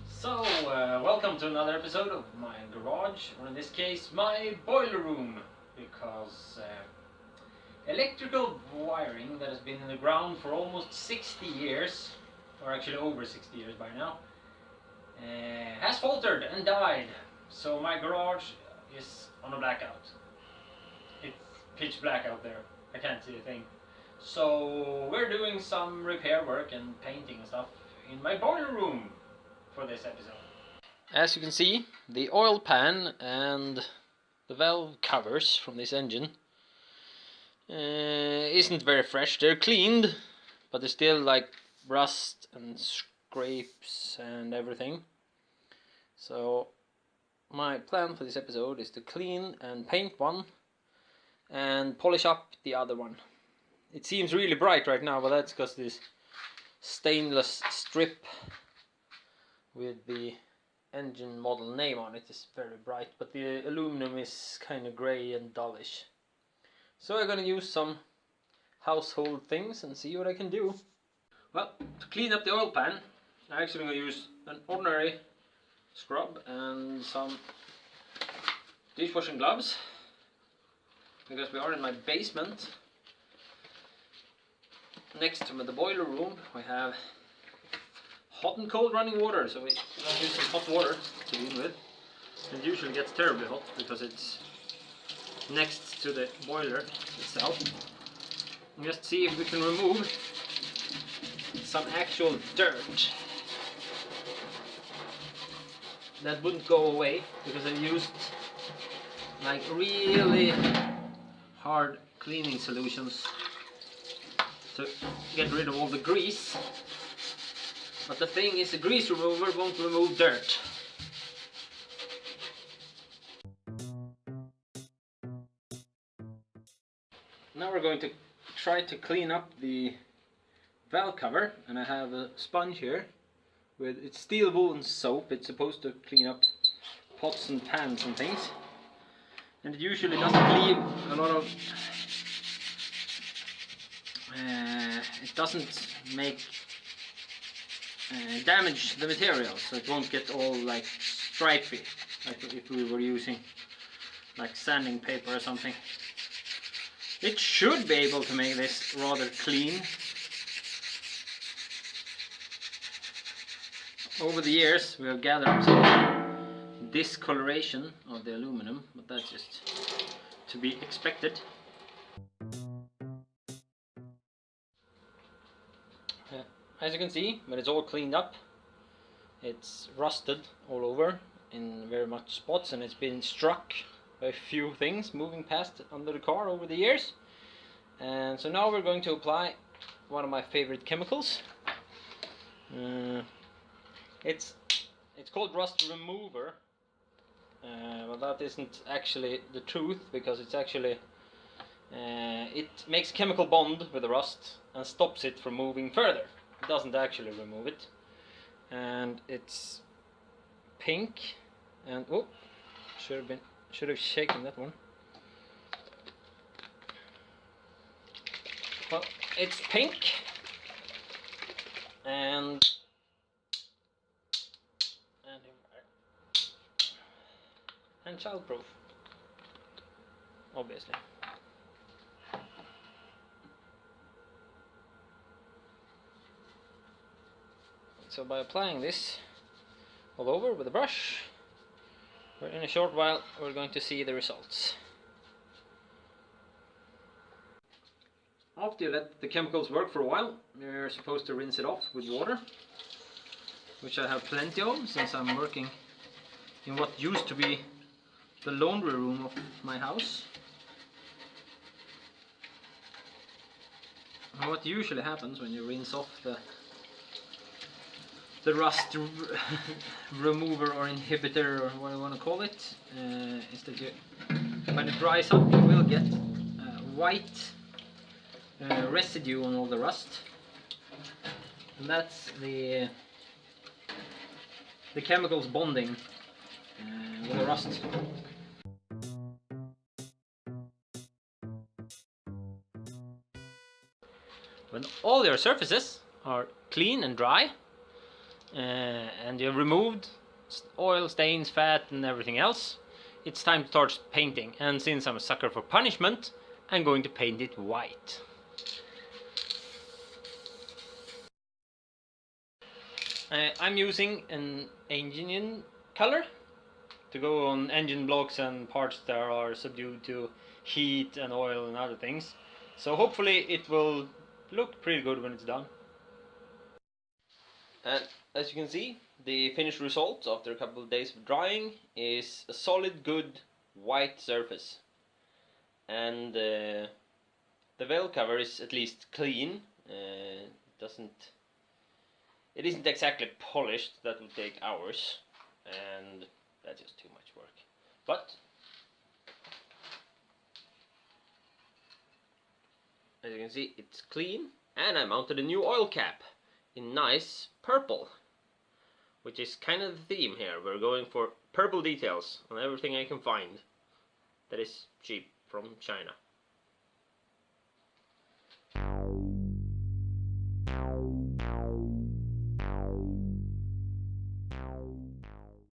So, welcome to another episode of my garage, or in this case, my boiler room, because electrical wiring that has been in the ground for almost 60 years, or actually over 60 years by now, has faltered and died. So my garage is on a blackout. It's pitch black out there. I can't see a thing. So we're doing some repair work and painting and stuff in my boiler room for this episode. As you can see, the oil pan and the valve covers from this engine isn't very fresh. They're cleaned, but there's still like rust and scrapes and everything. So my plan for this episode is to clean and paint one and polish up the other one. It seems really bright right now, but that's because this stainless strip with the engine model name on it is very bright, but the aluminum is kind of grey and dullish. So I'm gonna use some household things and see what I can do. Well, to clean up the oil pan, I'm actually gonna use an ordinary scrub and some dishwashing gloves, because we are in my basement. Next to the boiler room we have hot and cold running water, so we're going to use some hot water to begin with. It usually gets terribly hot because it's next to the boiler itself. And just see if we can remove some actual dirt that wouldn't go away, because I used like really hard cleaning solutions to get rid of all the grease. But the thing is, the grease remover won't remove dirt. Now we're going to try to clean up the valve cover, and I have a sponge here with it's steel wool and soap. It's supposed to clean up pots and pans and things, and it usually doesn't leave a lot of it doesn't make damage the material, so it won't get all like stripy, like if we were using like sanding paper or something. It should be able to make this rather clean. Over the years we have gathered some discoloration of the aluminum, but that's just to be expected. As you can see, when it's all cleaned up, it's rusted all over in very much spots, and it's been struck by a few things moving past under the car over the years. And so now we're going to apply one of my favorite chemicals. It's called rust remover, but that isn't actually the truth, because it's actually it makes a chemical bond with the rust and stops it from moving further. It doesn't actually remove it, and it's pink. And oh, should have shaken that one. Well, it's pink and childproof, obviously. So by applying this all over with a brush, in a short while we're going to see the results. After you let the chemicals work for a while, you're supposed to rinse it off with water, which I have plenty of since I'm working in what used to be the laundry room of my house. And what usually happens when you rinse off the rust remover or inhibitor, or what you want to call it, is that when it dries up, you will get white residue on all the rust, and that's the chemicals bonding with the rust. When all your surfaces are clean and dry, and you've removed oil, stains, fat and everything else, it's time to start painting. And since I'm a sucker for punishment, I'm going to paint it white. I'm using an engine color to go on engine blocks and parts that are subdued to heat and oil and other things. So hopefully it will look pretty good when it's done. And as you can see, the finished result after a couple of days of drying is a solid, good white surface. And the veil cover is at least clean. It isn't exactly polished. That will take hours, and that's just too much work. But as you can see, it's clean, and I mounted a new oil cap in nice purple, which is kind of the theme here. We're going for purple details on everything I can find that is cheap from China.